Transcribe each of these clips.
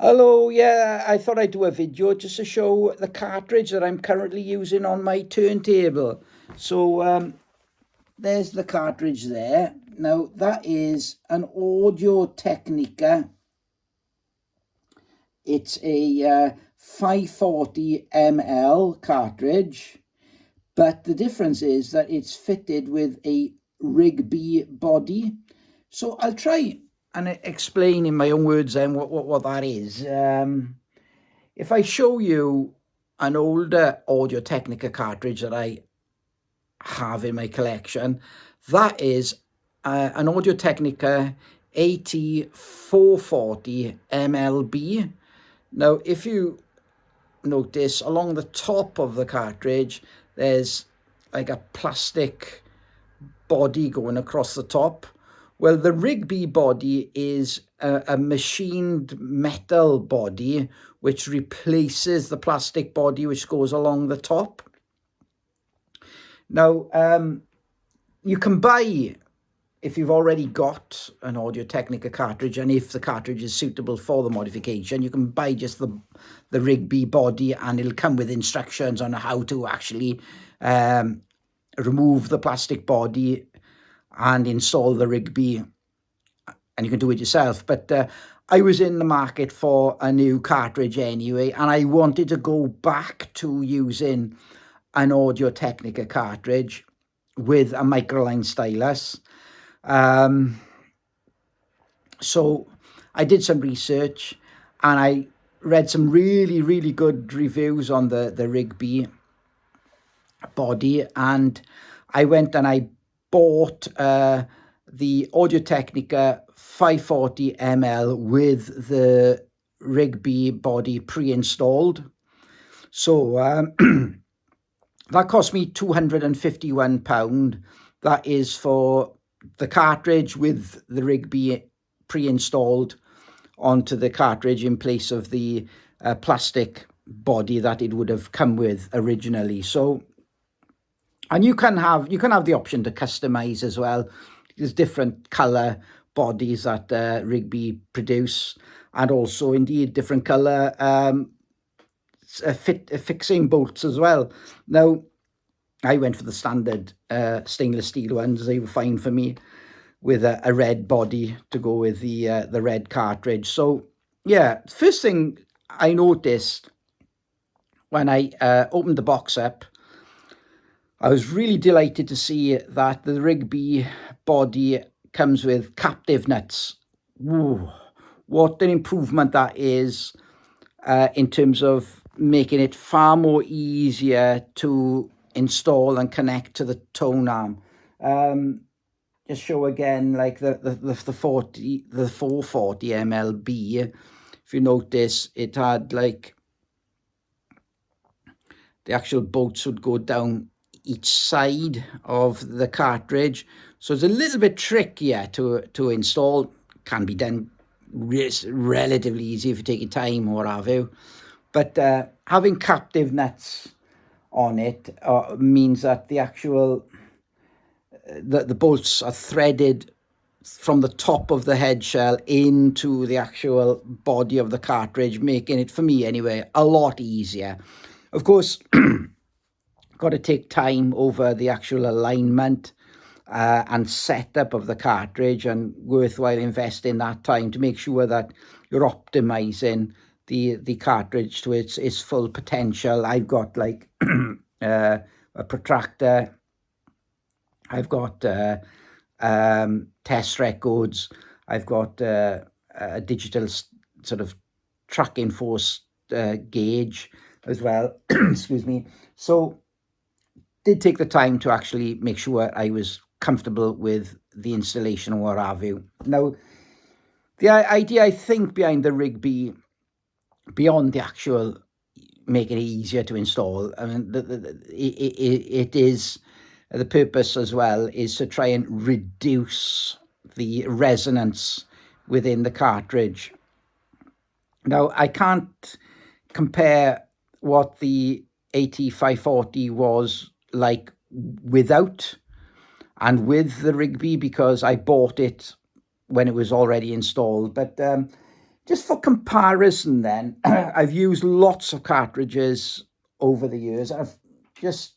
Hello, yeah, I thought I'd do a video just to show the cartridge that I'm currently using on my turntable. So there's the cartridge there. Now that is an Audio Technica. It's a 540 ml cartridge, but the difference is that it's fitted with a RigB body. So I'll try and explain in my own words then what that is. If I show you an older Audio Technica cartridge that I have in my collection, that is an Audio Technica AT540 MLB. Now, if you notice along the top of the cartridge, there's like a plastic body going across the top. Well, the RigB body is a machined metal body which replaces the plastic body which goes along the top. Now, you can buy, if you've already got an Audio Technica cartridge, and if the cartridge is suitable for the modification, you can buy just the RigB body, and it'll come with instructions on how to actually remove the plastic body and install the RigB, and you can do it yourself. But I was in the market for a new cartridge anyway, and I wanted to go back to using an Audio Technica cartridge with a microline stylus. So I did some research and I read some really good reviews on the RigB body, and I went and I bought the Audio Technica 540 ml with the RigB body pre-installed. So that cost me £251. That is for the cartridge with the RigB pre-installed onto the cartridge in place of the plastic body that it would have come with originally. So, and you can have the option to customize as well. There's different color bodies that RigB produce, and also indeed different color fixing bolts as well. Now, I went for the standard stainless steel ones. They were fine for me, with a red body to go with the red cartridge. So yeah, first thing I noticed when I opened the box up, I was really delighted to see that the RigB body comes with captive nuts. Ooh, what an improvement that is in terms of making it far more easier to install and connect to the tone arm. Just show again, like the 440 MLB. If you notice, it had like the actual bolts would go down each side of the cartridge, so it's a little bit trickier to install. Can be done relatively easy if you take your time or have you, but having captive nuts on it means that the actual the bolts are threaded from the top of the head shell into the actual body of the cartridge, making it, for me anyway, a lot easier. Of course, got to take time over the actual alignment and setup of the cartridge, and worthwhile investing that time to make sure that you're optimizing the cartridge to its full potential. I've got like a protractor. I've got test records. I've got a digital sort of tracking force gauge as well. Excuse me. So did take the time to actually make sure I was comfortable with the installation or what have you. Now, the idea, I think, behind the RigB, beyond the actual making it easier to install, I mean, it is, the purpose as well is to try and reduce the resonance within the cartridge. Now, I can't compare what the AT540 was like without and with the RigB, because I bought it when it was already installed. But Just for comparison then, I've used lots of cartridges over the years. I've just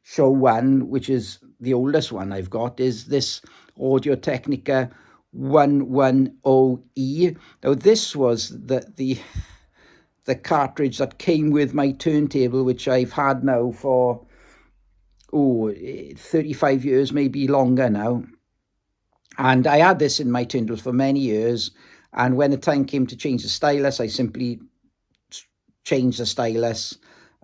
show one, which is the oldest one I've got, is this Audio-Technica 110E. Now this was the cartridge that came with my turntable, which I've had now for 35 years, maybe longer now. And I had this in my turntable for many years. And when the time came to change the stylus, I simply changed the stylus,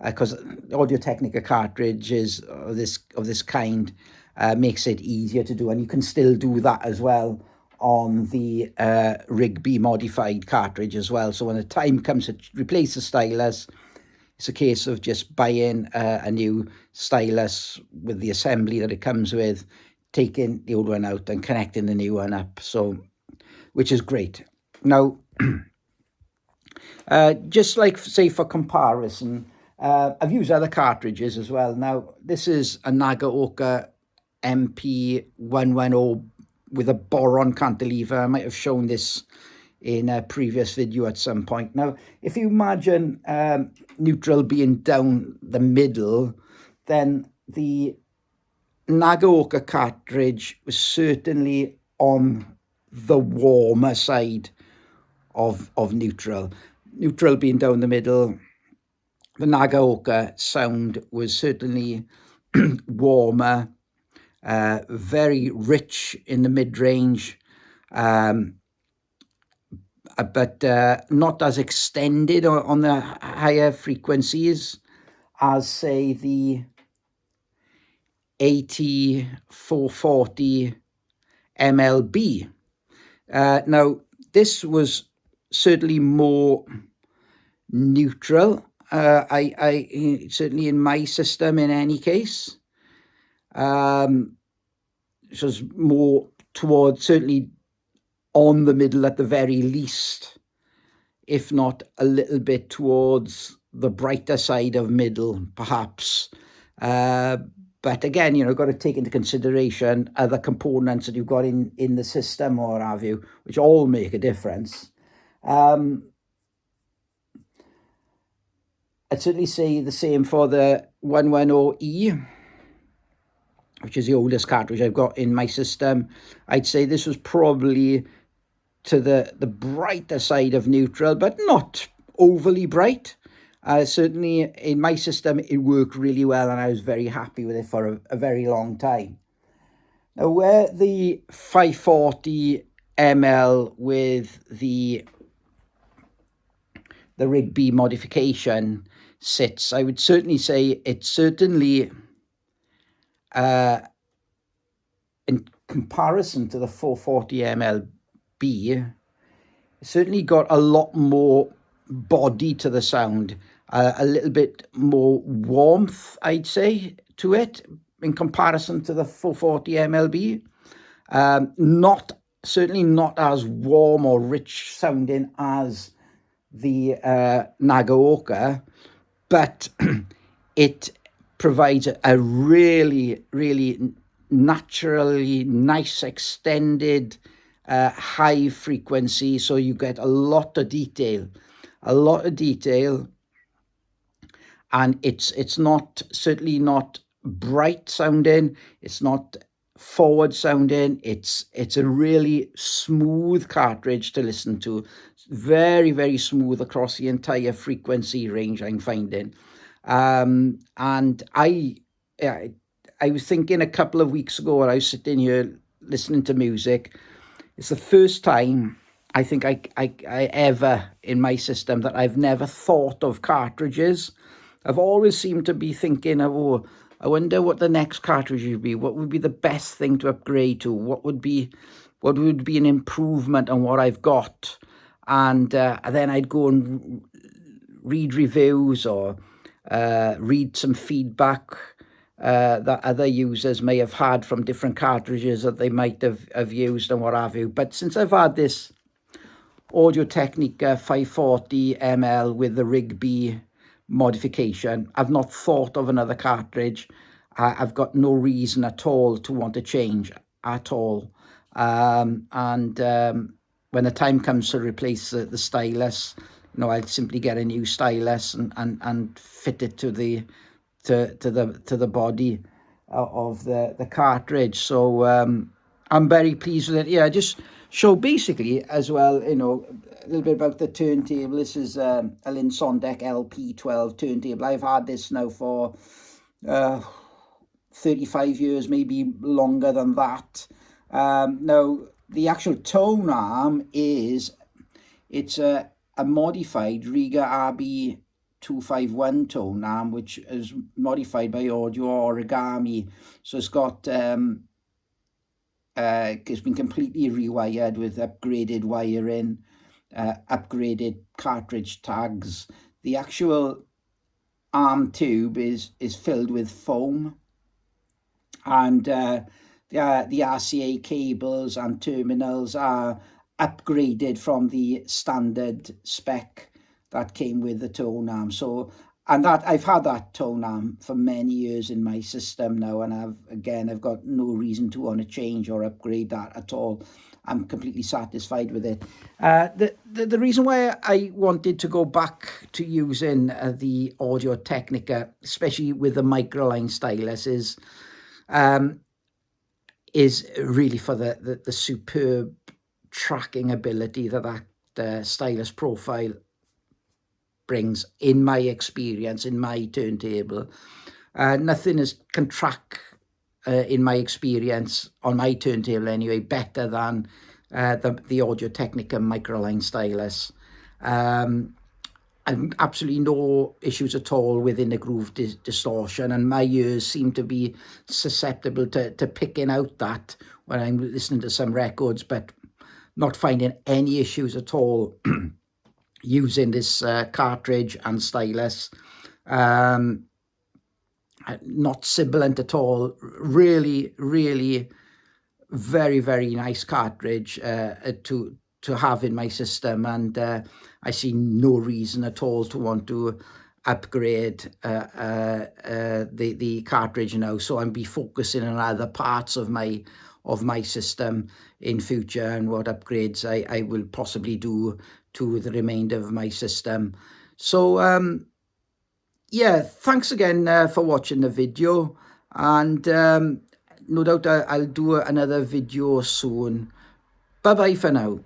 because Audio-Technica cartridges of this kind makes it easier to do, and you can still do that as well on the RigB modified cartridge as well. So when the time comes to replace the stylus, it's a case of just buying a new stylus with the assembly that it comes with, taking the old one out and connecting the new one up, so which is great. Now, just like, say, for comparison, I've used other cartridges as well. Now, this is a Nagaoka MP110 with a boron cantilever. I might have shown this in a previous video at some point. Now, if you imagine neutral being down the middle, then the Nagaoka cartridge was certainly on the warmer side of neutral. Neutral being down the middle, the Nagaoka sound was certainly warmer, very rich in the mid-range, but not as extended on the higher frequencies as, say, the AT540ML. Now, this was certainly more neutral. I certainly in my system, in any case, it was more towards, certainly on the middle at the very least, if not a little bit towards the brighter side of middle, perhaps. But again, got to take into consideration other components that you've got in the system, or have you, which all make a difference. I'd certainly say the same for the 110E, which is the oldest cartridge I've got in my system. I'd say this was probably to the brighter side of neutral, but not overly bright. Certainly in my system, it worked really well, and I was very happy with it for a very long time. Now, where the 540ML with the RigB modification sits, I would certainly say it's certainly, in comparison to the 440MLB, certainly got a lot more body to the sound, a little bit more warmth, I'd say, to it in comparison to the 440MLB. Certainly not as warm or rich sounding as the Nagaoka, but it provides a really, really naturally nice extended high frequency, so you get a lot of detail, and it's certainly not bright sounding, it's not forward sounding, it's a really smooth cartridge to listen to. It's very, very smooth across the entire frequency range, I'm finding. And I was thinking a couple of weeks ago, when I was sitting here listening to music, it's the first time I think I ever in my system that I've never thought of cartridges. I've always seemed to be thinking of, I wonder what the next cartridge would be. What would be the best thing to upgrade to? What would be an improvement on what I've got? And then I'd go and read reviews or read some feedback that other users may have had from different cartridges that they might have used and what have you. But since I've had this Audio-Technica 540ML with the RigB modification, I've not thought of another cartridge. I've got no reason at all to want to change at all. Well, when the time comes to replace the stylus, I'll simply get a new stylus and fit it to the body of the cartridge. So I'm very pleased with it. Yeah, just show basically as well, a little bit about the turntable. This is a Linsondek LP12 turntable. I've had this now for 35 years, maybe longer than that. Now, the actual tone arm it's a modified RigB AT540ML tone arm, which is modified by Audio Origami. So it's got it's been completely rewired with upgraded wiring, upgraded cartridge tags. The actual arm tube is filled with foam, and the RCA cables and terminals are upgraded from the standard spec that came with the tone arm. So, and that I've had that tone arm for many years in my system now, and I've got no reason to want to change or upgrade that at all. I'm completely satisfied with it. The reason why I wanted to go back to using the Audio Technica, especially with the microline stylus, is really for the superb tracking ability that stylus profile brings, in my experience, in my turntable. Nothing can track, in my experience, on my turntable anyway, better than the Audio Technica microline stylus. And absolutely no issues at all with inner groove distortion, and my ears seem to be susceptible to picking out that when I'm listening to some records, but not finding any issues at all using this cartridge and stylus. Not sibilant at all. Really, really very, very nice cartridge to have in my system, and I see no reason at all to want to upgrade the cartridge now. So I'll be focusing on other parts of my system in future, and what upgrades I will possibly do to the remainder of my system. So yeah, thanks again for watching the video, and no doubt I'll do another video soon. Bye bye for now.